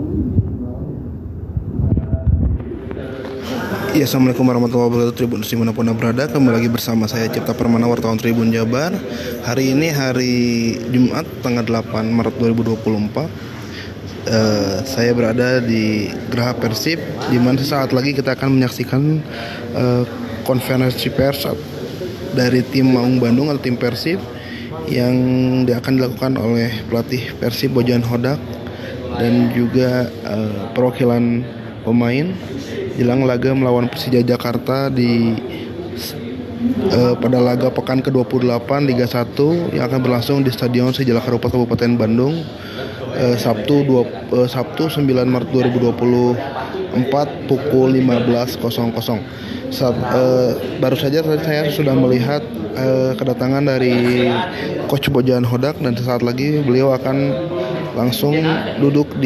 Ya, Assalamualaikum warahmatullahi wabarakatuh. Tribun dimanapun Anda berada, kembali lagi bersama saya Cipta Permana, wartawan Tribun Jabar. Hari ini hari Jumat tanggal 8 Maret 2024. Saya berada di Geraha Persib, di mana sesaat lagi kita akan menyaksikan konferensi pers dari tim Maung Bandung atau tim Persib yang akan dilakukan oleh pelatih Persib Bojan Hodak dan juga perwakilan pemain jelang laga melawan Persija Jakarta pada laga pekan ke-28 Liga 1 yang akan berlangsung di Stadion Sijalak Harupat Kabupaten Bandung Sabtu 9 Maret 2024 pukul 15.00. Baru saja saya sudah melihat kedatangan dari Coach Bojan Hodak, dan sesaat lagi beliau akan langsung duduk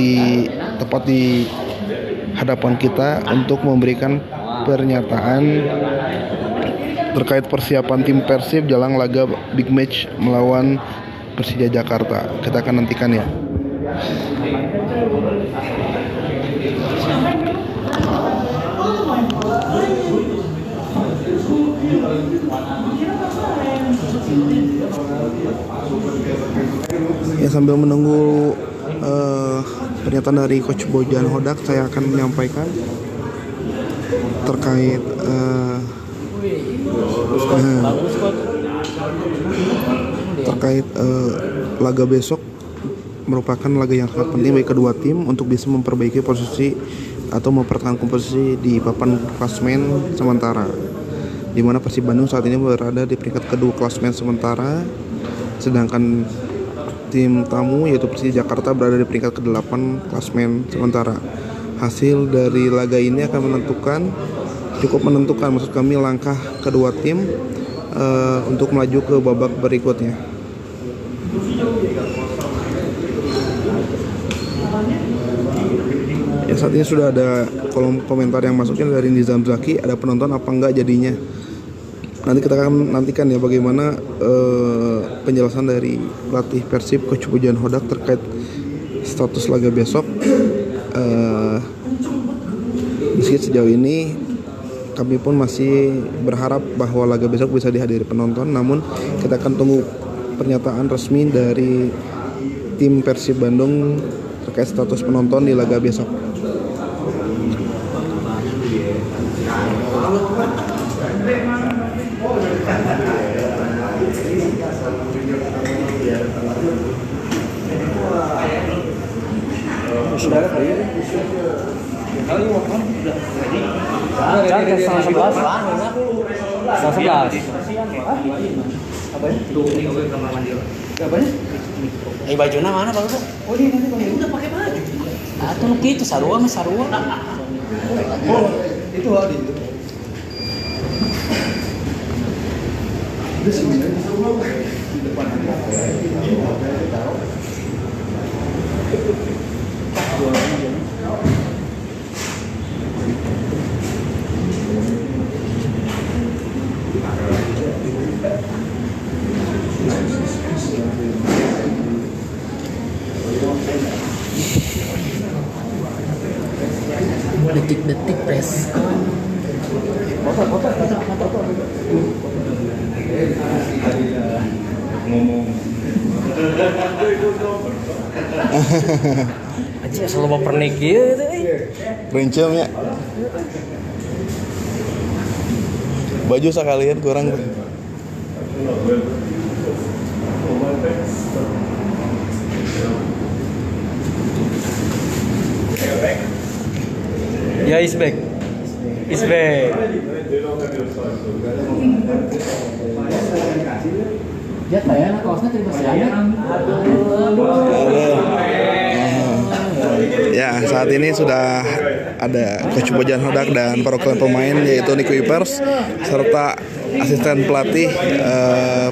tepat di hadapan kita untuk memberikan pernyataan terkait persiapan tim Persib jelang laga big match melawan Persija Jakarta. Kita akan nantikan ya. Ya, sambil menunggu pernyataan dari Coach Bojan Hodak, saya akan menyampaikan terkait laga besok. Merupakan laga yang sangat penting bagi kedua tim untuk bisa memperbaiki posisi atau mempertahankan posisi di papan klasemen sementara, di mana Persib Bandung saat ini berada di peringkat kedua klasemen sementara, sedangkan tim tamu yaitu Persija Jakarta berada di peringkat ke-8 klasemen sementara. Hasil dari laga ini akan cukup menentukan maksud kami langkah kedua tim untuk melaju ke babak berikutnya. Ya, saat ini sudah ada kolom komentar yang masuknya dari Nizam Zaki, ada penonton apa enggak jadinya. Nanti kita akan nantikan ya bagaimana penjelasan dari pelatih Persib Coach Bojan Hodak terkait status laga besok. Meski sejauh ini kami pun masih berharap bahwa laga besok bisa dihadiri penonton, namun kita akan tunggu pernyataan resmi dari tim Persib Bandung terkait status penonton di laga besok. Bajuna mana Bang? Oh, dia udah pakai baju. Atau lu gitu sarua. Oh, itu ada itu. Udah sebenarnya di depan detik-detik press. Ngomong. Aja selalu mau pernik gitu. Rencamnya baju sekalian kurang. Ya, is back. Dia tanya kaosnya terima kasih. Ya, saat ini sudah ada Coach Bojan Hodak dan perwakilan pemain yaitu Nico Ipers serta asisten pelatih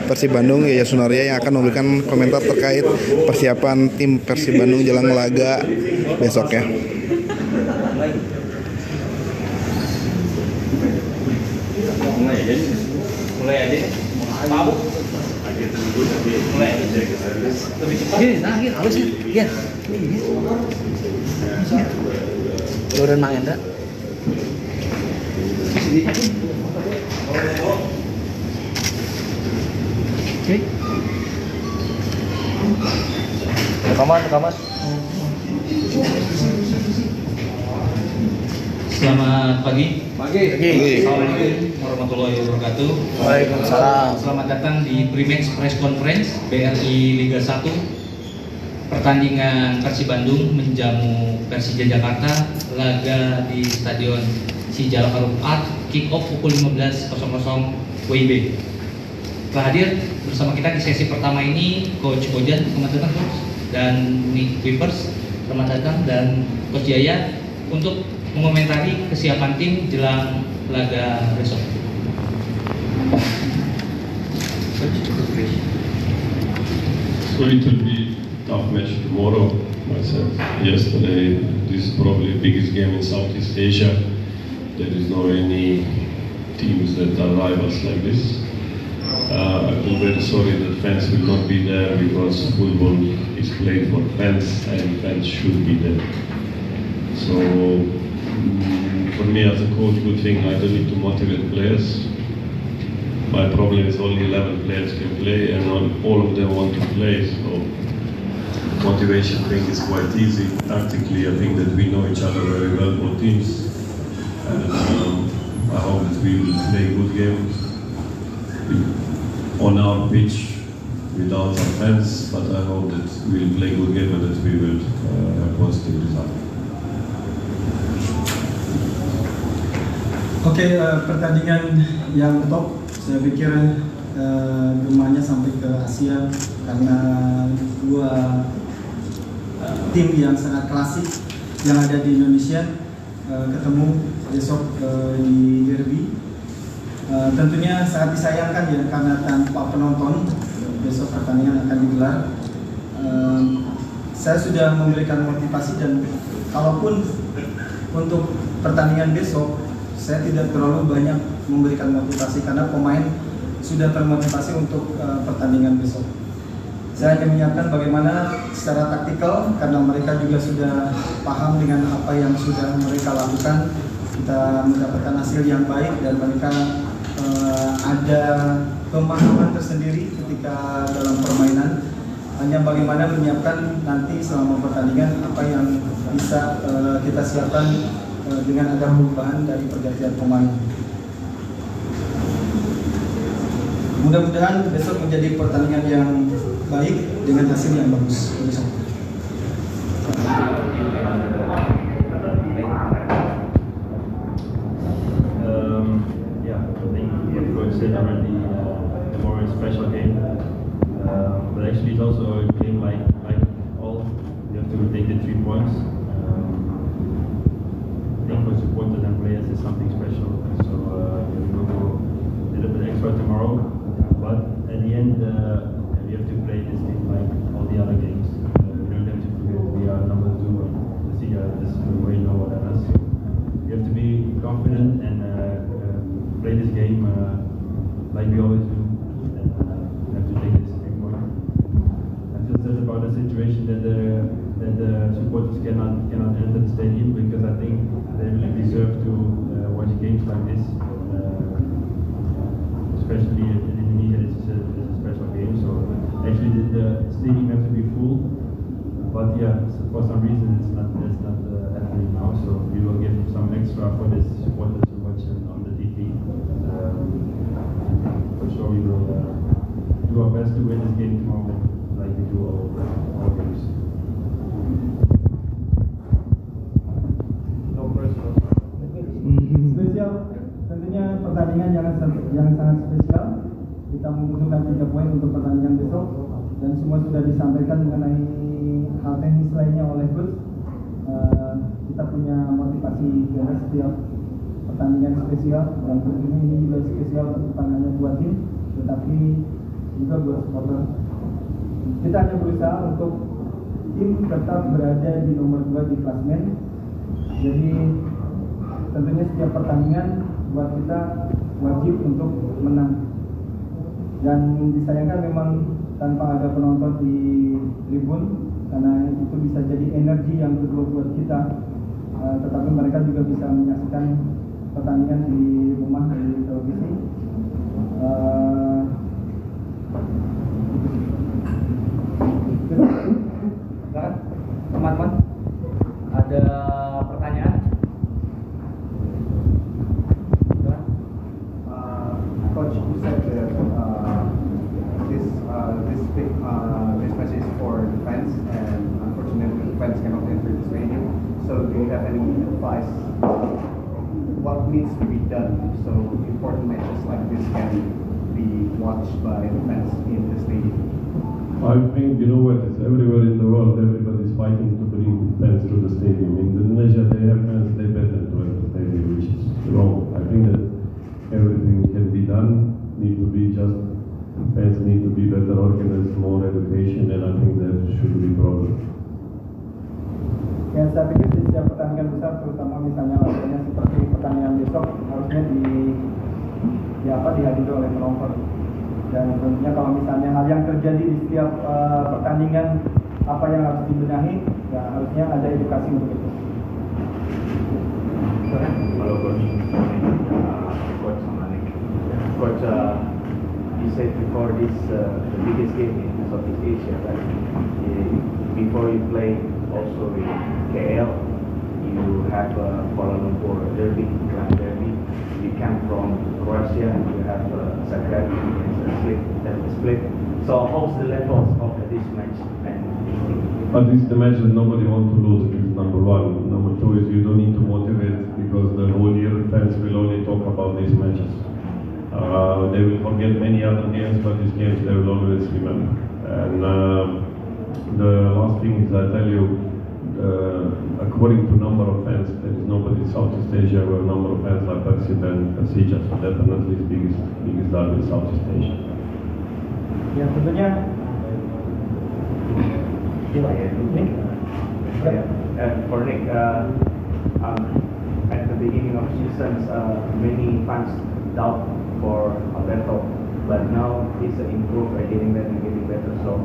Persib Bandung Yaya Sunaria yang akan memberikan komentar terkait persiapan tim Persib Bandung jelang laga besok ya. Mulai aja. Mabuk. Mulai. Lebih cepat. Nah, harusnya. Ya. Jordan Mahendra. Oke. Rekaman. Selamat pagi. Assalamualaikum warahmatullahi wabarakatuh. Waalaikumsalam. Selamat datang di Primex Press Conference BRI Liga 1. Pertandingan Persib Bandung menjamu Persija Jakarta, laga di Stadion Sijalak Harum Art, kick off pukul 15.00 WIB. Telah hadir bersama kita di sesi pertama ini Coach Bojan, selamat datang Coach, dan Nick Wipers, selamat datang, dan Coach Jaya untuk mengomentari kesiapan tim jelang laga besok. So it will be a tough match tomorrow. I said yesterday, this is probably the biggest game in Southeast Asia. There is no any teams that are rivals like this. I feel very sorry that fans will not be there because football is played for fans and fans should be there. So for me as a coach, good thing I don't need to motivate players. My problem is only 11 players can play and not all of them want to play. So motivation thing is quite easy. Tactically, I think that we know each other very well, both teams. And I hope that we will play good games on our pitch without our fans. But I hope that we will play good game and that we will have positive result. Oke, pertandingan yang top, saya pikir gemanya sampai ke Asia karena dua tim yang sangat klasik yang ada di Indonesia ketemu besok di derby. Tentunya sangat disayangkan ya karena tanpa penonton besok pertandingan akan digelar. Saya sudah memberikan motivasi dan kalaupun untuk pertandingan besok saya tidak terlalu banyak memberikan motivasi karena pemain sudah termotivasi untuk pertandingan besok. Saya hanya menyiapkan bagaimana secara taktikal karena mereka juga sudah paham dengan apa yang sudah mereka lakukan. Kita mendapatkan hasil yang baik dan mereka ada pemahaman tersendiri ketika dalam permainan. Hanya bagaimana menyiapkan nanti selama pertandingan apa yang bisa kita siapkan dengan ada perubahan dari pergantian pemain. Mudah-mudahan besok menjadi pertandingan yang baik dengan hasil yang bagus. Yeah, I think Coach said already, tomorrow is a special game. But actually it's also a game like all. You have to take the 3 points. I think for supporters and players is something special. So we will go a little bit extra tomorrow. But at the end, we have to play this game like all the other games. We don't have to forget we are number 2 and the Sierra is way lower than us. We have to be confident and play this game like we always do. And have to take this 3 points. I'm just sad about the situation that the supporters cannot enter the stadium because I think they really deserve to watch games like this. Especially in Indonesia, this is a special game. So actually, the stadium has to be full. But yeah, for some reason it's not happening now. So we will give some extra for the supporters to watch on the TV. For sure, we will do our best to win this game tomorrow, like we do all games. Spesial, tentunya pertandingan yang sangat spesial. Kita membutuhkan 3 poin untuk pertandingan besok dan semua sudah disampaikan mengenai hal teknis lainnya oleh Coach. Kita punya motivasi jelas setiap pertandingan spesial dan tentunya ini juga spesial bukan hanya buat tim tetapi juga buat supporter. Kita hanya berusaha untuk tim tetap berada di nomor 2 di klasemen. Jadi tentunya setiap pertandingan buat kita wajib untuk menang. Dan disayangkan memang tanpa ada penonton di tribun karena itu bisa jadi energi yang kedua buat kita. Tetapi mereka juga bisa menyaksikan pertandingan di rumah di televisi. Silakan, teman-teman. Ada pertanyaan? Silakan. Coach, you said that this match is for the fans, and unfortunately, the fans cannot enter the stadium. So, do you have any advice? What needs to be done so important matches like this can be watched by the fans in the stadium? I think, you know what, it's everywhere in the world, everybody's fighting to bring fans to the stadium. In Indonesia, they have fans, they better to enter the stadium, which is wrong. I think that everything can be done, need to be just, fans need to be better organized, more education, and I think that should be problem. Ya, saya pikir di setiap pertandingan besar, terutama misalnya lawannya seperti pertandingan besok, harusnya dihadiri oleh penonton. Dan tentunya kalau misalnya hal yang terjadi di setiap pertandingan, apa yang harus dibenahi, ya harusnya ada edukasi untuk itu. Hello, Coach. Coach Samanik. Coach, you said before this the biggest game in Southeast Asia, right? Before you play also in KL, you have Kuala Lumpur Derby, Grand Derby. You come from Croatia and you have Zagreb and split. So how's the levels of this match? But this is the match that nobody wants to lose, this is number one. Number two is you don't need to motivate, because the whole year fans will only talk about these matches. They will forget many other games, but these games they will always remember. And the last thing is, I tell you, according to number of fans, there is nobody in Southeast Asia where number of fans like Persib and Persija, so definitely the biggest derby in Southeast Asia. Ya, tentunya For Nick, at the beginning of seasons, many fans doubt for Alberto, but now he's improved, getting better. So,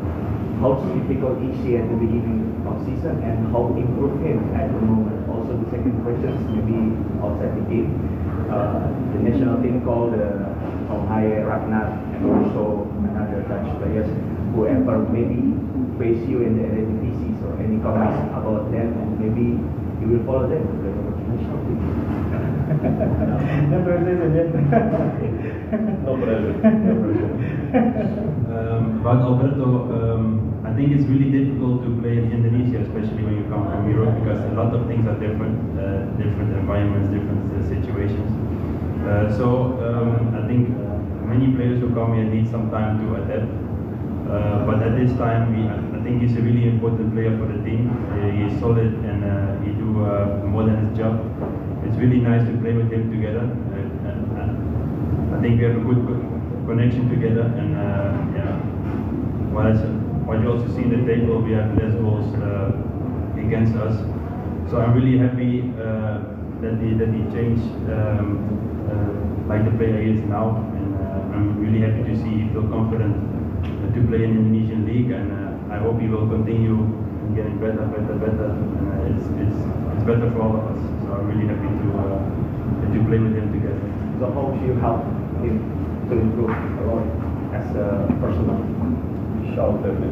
how difficult is he at the beginning of season, and how improve him at the moment? Also, the second question is maybe outside the game. The national team called Tom Haye, Ragnar, and also another Dutch players, whoever maybe face you in the Eredivisie, or any comments about them, and maybe you will follow them to the national team. No pressure. About Alberto, I think it's really difficult to play in Indonesia, especially when you come from Europe, because a lot of things are different, different environments, different situations. I think many players who come here need some time to adapt. But at this time, I think he's a really important player for the team. He's solid and he do more than his job. It's really nice to play with him together. I think we have a good connection together, and what you also see in the table, we have less goals against us. So I'm really happy that he changed like the player he is now, and I'm really happy to see he feel confident to play in the Indonesian league, and I hope he will continue getting better. It's better for all of us. So I'm really happy to play with him together. So how should you help him to improve a lot as a personal? Shout at the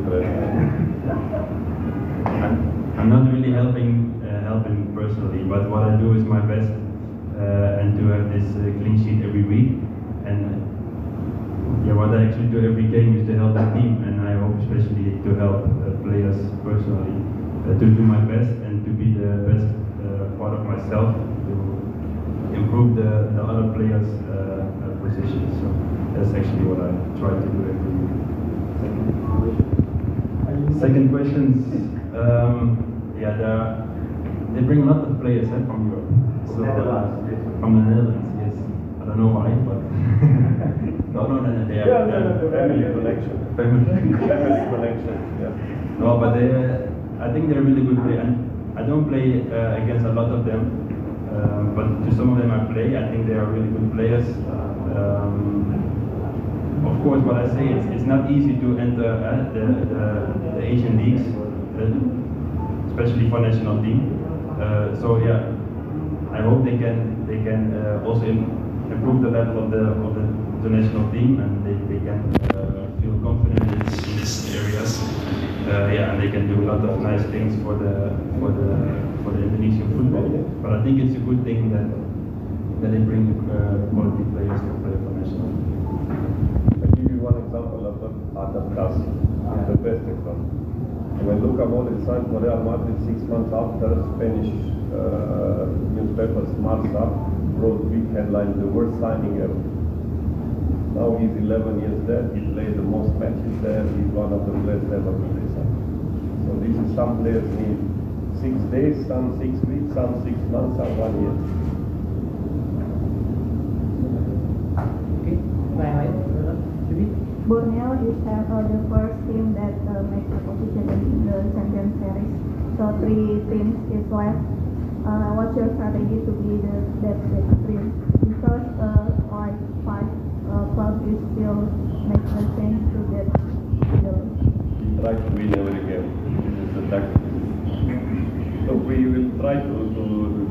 I'm not really helping personally, but what I do is my best, and to have this clean sheet every week. And what I actually do every game is to help the team, and I hope especially to help players personally, to do my best and to be the best part of myself, to improve the other players' positions. So that's actually what I try to do every week. Second questions. They bring a lot of players from Europe. So, from the Netherlands, yes. I don't know why, but no, they are family connection. Family connection. Yeah. No, but I think they're really good players. And I don't play against a lot of them, but to some of them I play. I think they are really good players. Of course, what I say is it's not easy to enter the Asian leagues. especially for national team. So yeah, I hope they can also improve the level of the national team, and they can feel confident in these areas. And they can do a lot of nice things for the Indonesian football. But I think it's a good thing that they bring quality players to play for national team. I give you one example of Adam Kasi, the best example. When Luka Modric signed for Real Madrid 6 months after, Spanish newspapers Marca wrote big headline, the worst signing ever. Now he's 11 years there, he played the most matches there, he's one of the best ever to play soccer. So this is some players need 6 days, some 6 weeks, some 6 months, some 1 year. Oke, yang lain? Jadi, Borneo is the first team that makes a position in the Champions Series. So 3 teams is left. What's your strategy to be that team? Because like 5 clubs is still make the change to that. We try to win every game. This is the tactic. So we will try to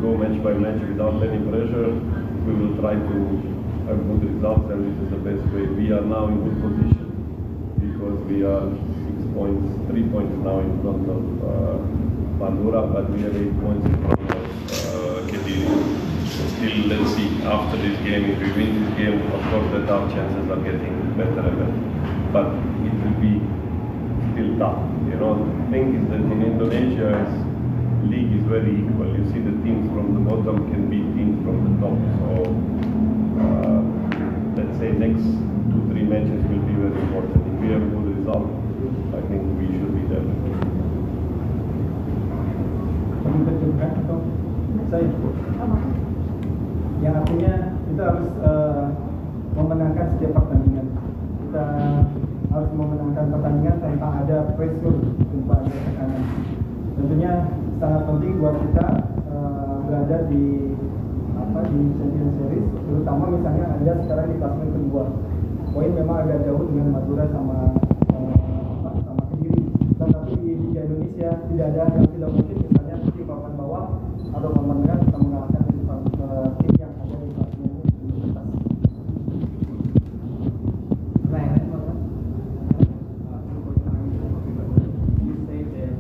go match by match without any pressure. We will try to have good results, and this is the best way. We are now in good position because we are 6 points, 3 points now in front of Pandora, but we have 8 points in front of Kediri. So still, let's see. After this game, if we win this game, of course, that our chances are getting better and better. But it will be still tough. You know, the thing is that in Indonesia, league is very equal. You see the teams from the bottom can beat teams from the top. So let's say next 2-3 matches will be very important. If we have a good result, I think we should be there. Menerjemahkan atau saya? Yang artinya kita harus memenangkan setiap pertandingan. Kita harus memenangkan pertandingan tanpa ada pressure, tanpa ada tekanan. Tentunya sangat penting buat kita berada di Champions Series, terutama misalnya Anda sekarang di klasemen kedua. Poin memang agak jauh dengan Madura sama Kediri. Tetapi di Liga Indonesia tidak ada yang tidak mungkin, misalnya tim papan bawah atau papan tengah bisa mengalahkan tim yang ada di klasemen atas. yang lain Bapak? You say that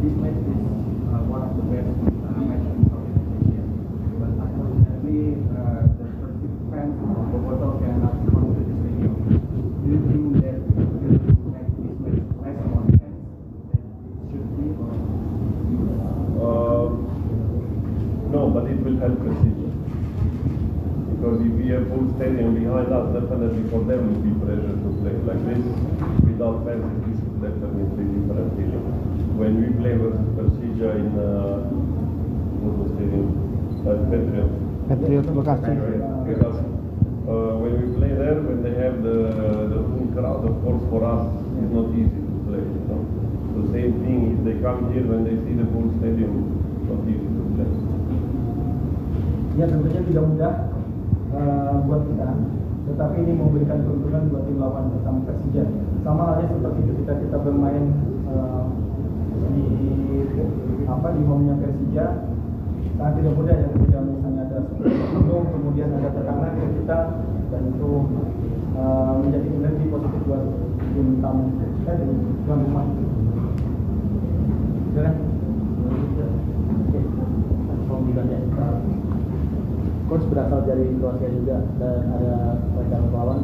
this match is one of the best match in Southeast Asia, but unfortunately the perceived fans of Boboto cannot come to the stadium. Do you think that will make this match less more intense than it should be? No, but it will help Precision. Because if we have full stadium behind us, definitely for them will be pressure to play like this. Without fans, this is definitely different feeling. When we play versus Persija in what stadium? Patriot. Patriot Bekasi. Because when we play there, when they have the full crowd, of course for us it's not easy to play. You know? The same thing if they come here when they see the full stadium, it's not easy to play. Ya tentunya tidak mudah buat kita, tetapi ini memberikan keuntungan buat tim lawan bersama Persija. Sama halnya seperti ketika kita bermain di home-nya Persija, sangat tidak mudah ya ketika misalnya ada sebelum kemudian ada tekanan ke kita, dan itu menjadi energi positif buat tim tamu dan tuan rumah. Silakan. Coach berasal dari Kroasia juga dan ada rekan lawan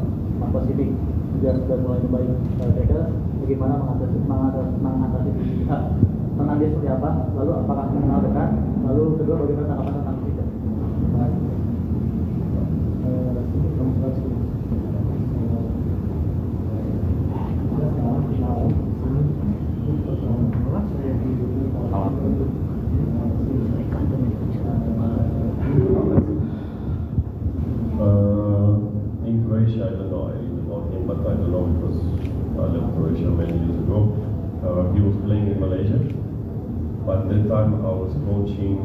Pasifik juga sudah mulai baik. Kira-kira bagaimana mengatasi kita? Tentang dia seperti apa? Lalu apakah mengenal dekat? Lalu kedua bagaimana tanggapan tentang kita? In Croatia, I don't know anything about him, but I don't know because I left Croatia many years ago. He was playing in Malaysia, but that time I was coaching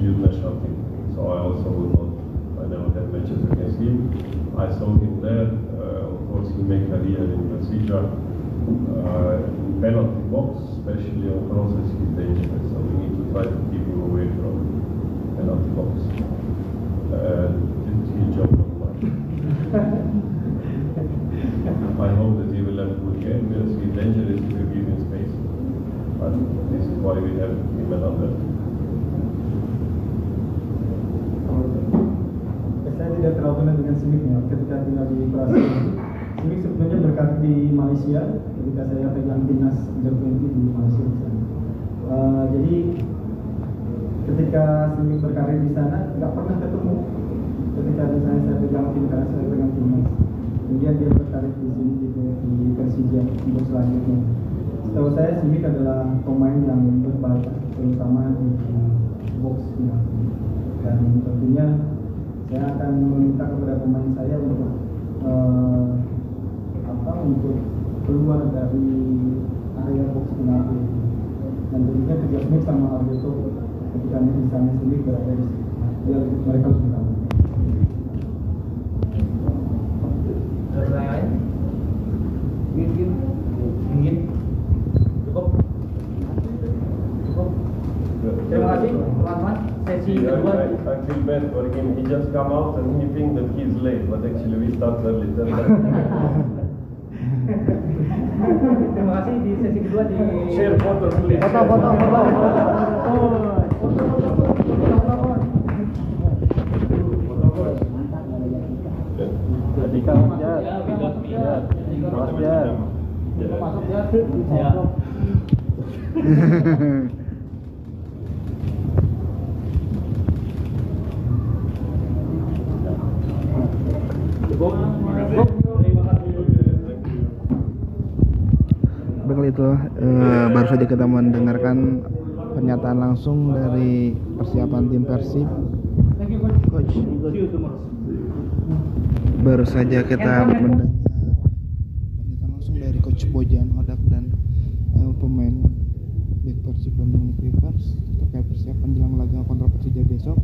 youth national team, so I also I never had matches against him. I saw him there. Of course, he made career in Persija. penalty box, especially on crosses, he's dangerous. So we need to try to keep him away from penalty box. Didn't he jump on one? I hope that he will have a good game. Yes, he's dangerous if you give him space. But this is why we have him and under. Saya tidak terlalu kenal dengan Simiknya ketika tinggal di Kroasia. Simik sebelumnya berkarir di Malaysia ketika saya pegang timnas U20 di Malaysia di sana. Jadi ketika Simik berkarir di sana nggak pernah ketemu. Ketika misalnya saya pegang tim karena saya pegang timnas. Kemudian dia berkarir di sini di Persija untuk selanjutnya. Setahu saya Simik adalah pemain yang berbakat terutama di box dan tentunya saya akan meminta kepada pemain saya untuk untuk keluar dari area box penalti dan tentunya kerja Smith sama Alberto ketika misalnya Smith berada di situ mereka harus bertemu. Ingin cukup. Terima kasih teman-teman. Sesi kedua. I feel bad for him. He just come out and he think that he's late, but actually we start early. Terima kasih di sesi kedua di Share photo, please. Adika, masuk ya. Baiklah itu baru saja kita mendengarkan pernyataan langsung dari persiapan tim Persib. Coach. Baru saja kita mendengar pernyataan langsung dari Coach Bojan Hodak dan pemain back Persib Bandung Rivers terkait persiapan jelang laga kontra Persija besok.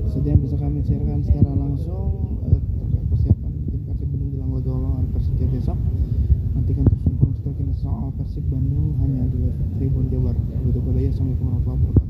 Saja yang bisa kami siarkan secara langsung terkait persiapan tim Persib Bandung jelang laga lawan Persija besok. Nantikan terus informasi terkini soal Persib Bandung hanya di Tribun Jabar. Assalamualaikum warahmatullahi wabarakatuh.